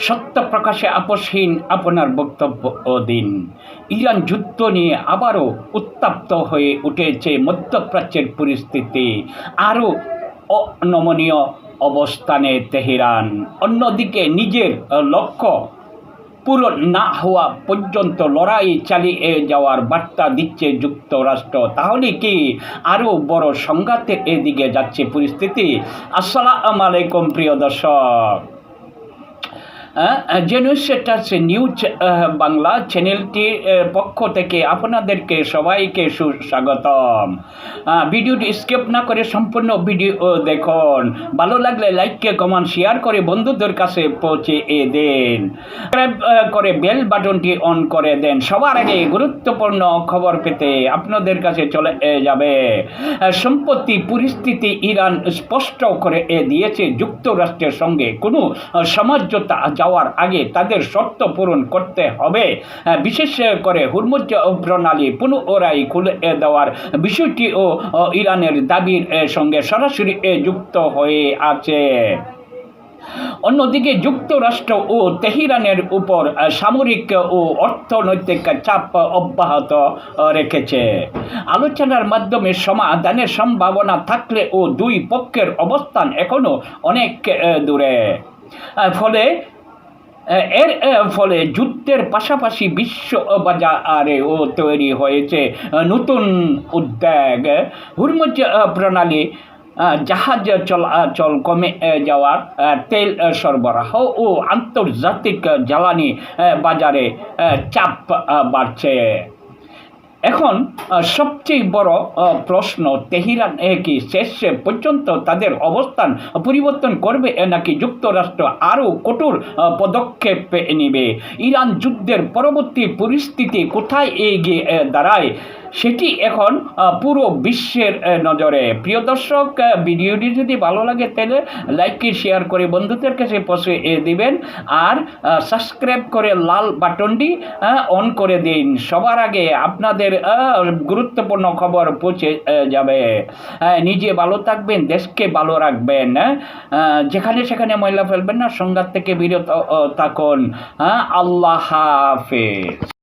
সত্য প্রকাশে আপোষহীন আপনার বক্তব্য দিন। ইরান যুদ্ধ নিয়ে আবারও উত্তপ্ত হয়ে উঠেছে মধ্যপ্রাচ্যের পরিস্থিতি, আরও অনমনীয় অবস্থানে তেহরান। অন্যদিকে নিজের লক্ষ্য পূরণ না হওয়া পর্যন্ত লড়াই চালিয়ে যাওয়ার বার্তা দিচ্ছে যুক্তরাষ্ট্র। তাহলে কি আরও বড় সংঘাতের এদিকে যাচ্ছে পরিস্থিতি? আসসালামু আলাইকুম প্রিয় দর্শক, জেনুইস নিউজ বাংলা চ্যানেলটির পক্ষ থেকে আপনাদেরকে সবাইকে সুস্বাগতম। ভিডিওটি স্কিপ না করে সম্পূর্ণ ভিডিও দেখুন। ভালো লাগলে লাইক কমেন্ট শেয়ার করে বন্ধুদের কাছে পৌঁছে দেন, সাবস্ক্রাইব করে বেল বাটনটি অন করে দেন। সবার আগে গুরুত্বপূর্ণ খবর পেতে আপনাদের কাছে চলে যাবে। সম্প্রতি পরিস্থিতি ইরান স্পষ্ট করে দিয়েছে যুক্তরাষ্ট্রের সঙ্গে কোনো সমঝোতা যাওয়ার আগে তাদের শর্ত পূরণ করতে হবে। বিশেষ করে হুরমুজ প্রণালী পুনরায় খুলে দেওয়ার বিষয়টিও ইরানের দাবির সঙ্গে সরাসরি যুক্ত হয়ে আছে। অন্যদিকে যুক্তরাষ্ট্র ও তেহরানের উপর সামরিক ও অর্থনৈতিক চাপ অব্যাহত রেখেছে। আলোচনার মাধ্যমে সমাধানের সম্ভাবনা থাকলেও দুই পক্ষের অবস্থান এখনো অনেক দূরে। এর ফলে যুদ্ধের পাশাপাশি বিশ্ব বাজারেও তৈরি হয়েছে নতুন উদ্বেগ। হুরমুজ প্রণালী, জাহাজ চলাচল কমে যাওয়ার, তেল সরবরাহ ও আন্তর্জাতিক জ্বালানি বাজারে চাপ বাড়ছে। এখন সবচেয়ে বড় প্রশ্ন, তেহরান কি শেষ পর্যন্ত তাদের অবস্থান পরিবর্তন করবে নাকি যুক্তরাষ্ট্র আরও কঠোর পদক্ষেপ নেবে? ইরান যুদ্ধের পরবর্তী পরিস্থিতি কোথায় এগিয়ে দাঁড়ায় সেটি এখন পুরো বিশ্বের নজরে। প্রিয় দর্শক, ভিডিওটি যদি ভালো লাগে তাহলে লাইক শেয়ার করে বন্ধুদের কাছে পৌঁছে দিবেন, আর সাবস্ক্রাইব করে লাল বাটনটি অন করে দিন। সবার আগে আপনাদের গুরুত্বপূর্ণ খবর পৌঁছে যাবে। নিজে ভালো থাকবেন, দেশকে ভালো রাখবেন, যেখানে সেখানে ময়লা ফেলবেন না, সংঘাত থেকে বিরত থাকুন। আল্লাহ হাফেজ।